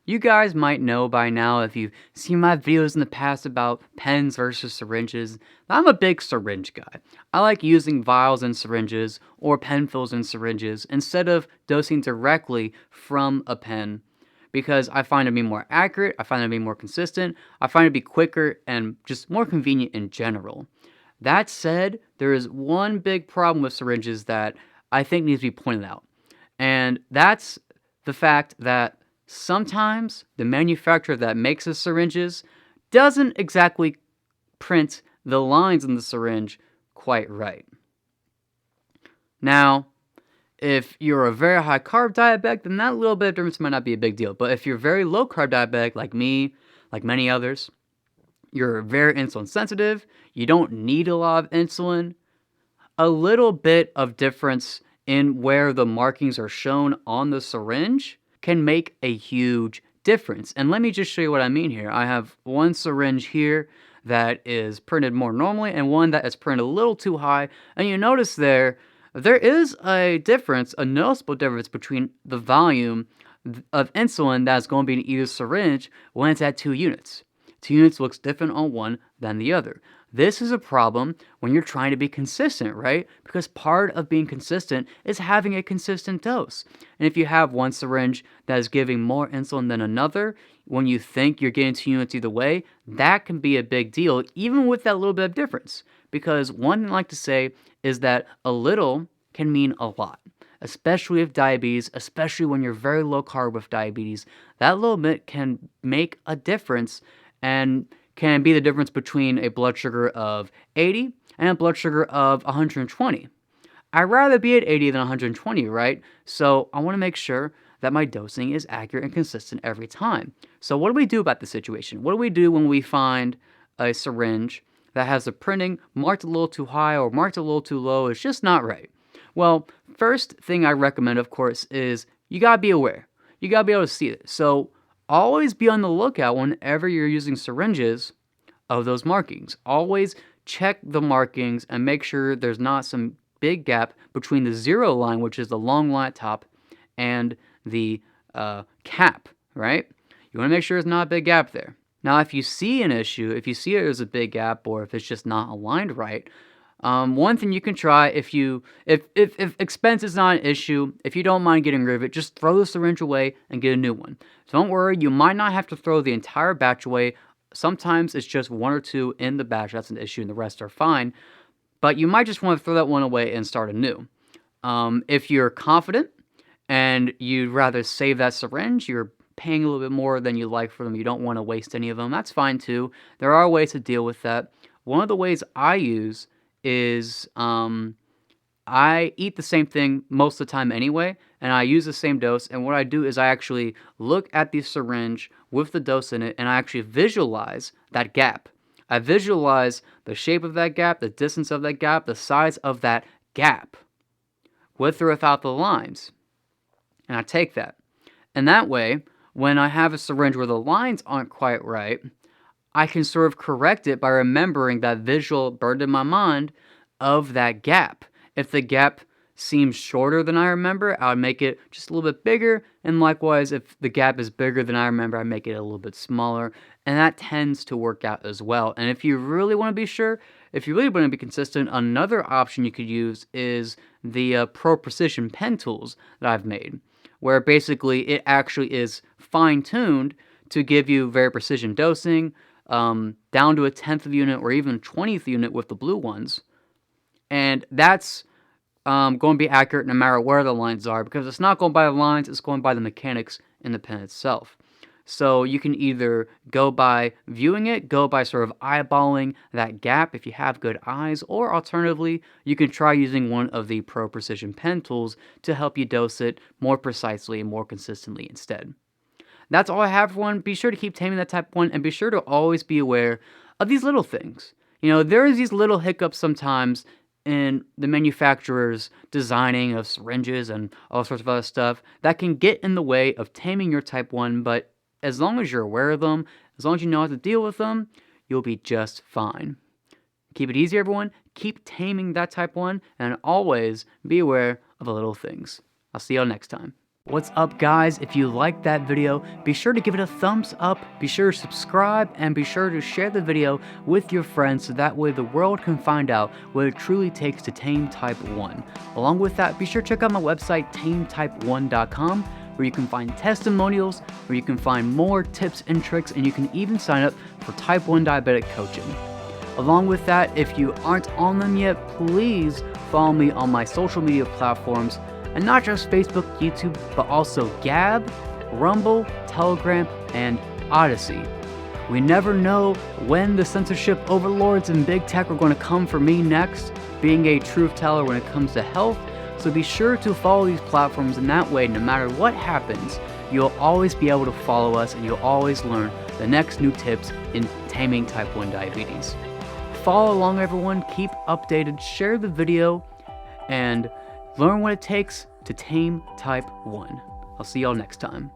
You guys might know by now if you've seen my videos in the past about pens versus syringes. I'm a big syringe guy. I like using vials and syringes or pen fills and syringes instead of dosing directly from a pen because I find it to be more accurate, I find it to be more consistent, I find it to be quicker and just more convenient in general. That said, there is one big problem with syringes that I think needs to be pointed out. And that's the fact that sometimes the manufacturer that makes the syringes doesn't exactly print the lines in the syringe quite right. Now, if you're a very high carb diabetic, then that little bit of difference might not be a big deal. But if you're very low carb diabetic, like me, like many others, you're very insulin sensitive, you don't need a lot of insulin, a little bit of difference in where the markings are shown on the syringe can make a huge difference. And let me just show you what I mean here. I have one syringe here that is printed more normally and one that is printed a little too high. And you notice there is a difference, a noticeable difference between the volume of insulin that's going to be in either syringe when it's at 2 units. 2 units looks different on one than the other. This is a problem when you're trying to be consistent, right? Because part of being consistent is having a consistent dose. And if you have one syringe that is giving more insulin than another, when you think you're getting 2 units either way, that can be a big deal, even with that little bit of difference. Because one thing I like to say is that a little can mean a lot, especially with diabetes, especially when you're very low carb with diabetes. That little bit can make a difference and can be the difference between a blood sugar of 80 and a blood sugar of 120. I'd rather be at 80 than 120, right? So I want to make sure that my dosing is accurate and consistent every time. So what do we do about the situation? What do we do when we find a syringe that has the printing marked a little too high or marked a little too low? It's just not right. Well, first thing I recommend, of course, is you gotta be aware. You gotta be able to see it. So always be on the lookout whenever you're using syringes of those markings. Always check the markings and make sure there's not some big gap between the 0 line, which is the long line at top, and the cap, right? You want to make sure there's not a big gap there. Now, if you see an issue, if you see there's a big gap or if it's just not aligned right, one thing you can try if expense is not an issue, if you don't mind getting rid of it, just throw the syringe away and get a new one. Don't worry, you might not have to throw the entire batch away. Sometimes it's just 1 or 2 in the batch that's an issue and the rest are fine. But you might just want to throw that one away and start anew. If you're confident and you'd rather save that syringe, you're paying a little bit more than you like for them, you don't want to waste any of them, that's fine too. There are ways to deal with that. One of the ways I use is I eat the same thing most of the time anyway, and I use the same dose, and what I do is I actually look at the syringe with the dose in it, and I actually visualize that gap. I visualize the shape of that gap, the distance of that gap, the size of that gap, with or without the lines. And I take that. And that way, when I have a syringe where the lines aren't quite right, I can sort of correct it by remembering that visual burned in my mind of that gap. If the gap seems shorter than I remember, I would make it just a little bit bigger, and likewise, if the gap is bigger than I remember, I make it a little bit smaller, and that tends to work out as well. And if you really want to be sure, if you really want to be consistent, another option you could use is the Pro Precision pen tools that I've made, where basically it actually is fine-tuned to give you very precision dosing, down to a 10th of unit or even 20th unit with the blue ones. And that's going to be accurate no matter where the lines are, because it's not going by the lines, it's going by the mechanics in the pen itself. So you can either go by viewing it, go by sort of eyeballing that gap if you have good eyes, or alternatively, you can try using one of the Pro Precision pen tools to help you dose it more precisely and more consistently instead. That's all I have for one. Be sure to keep taming that type 1, and be sure to always be aware of these little things. You know, there is these little hiccups sometimes in the manufacturer's designing of syringes and all sorts of other stuff that can get in the way of taming your type 1, but as long as you're aware of them, as long as you know how to deal with them, you'll be just fine. Keep it easy, everyone. Keep taming that type 1, and always be aware of the little things. I'll see y'all next time. What's up, guys? If you liked that video, be sure to give it a thumbs up, be sure to subscribe, and be sure to share the video with your friends so that way the world can find out what it truly takes to tame type 1. Along with that, be sure to check out my website, tametype1.com, where you can find testimonials, where you can find more tips and tricks, and you can even sign up for type 1 diabetic coaching. Along with that, if you aren't on them yet, please follow me on my social media platforms, and not just Facebook, YouTube, but also Gab, Rumble, Telegram, and Odyssey. We never know when the censorship overlords and big tech are going to come for me next, being a truth teller when it comes to health, so be sure to follow these platforms, and that way, no matter what happens, you'll always be able to follow us and you'll always learn the next new tips in taming type 1 diabetes. Follow along, everyone, keep updated, share the video, and learn what it takes to tame type 1. I'll see y'all next time.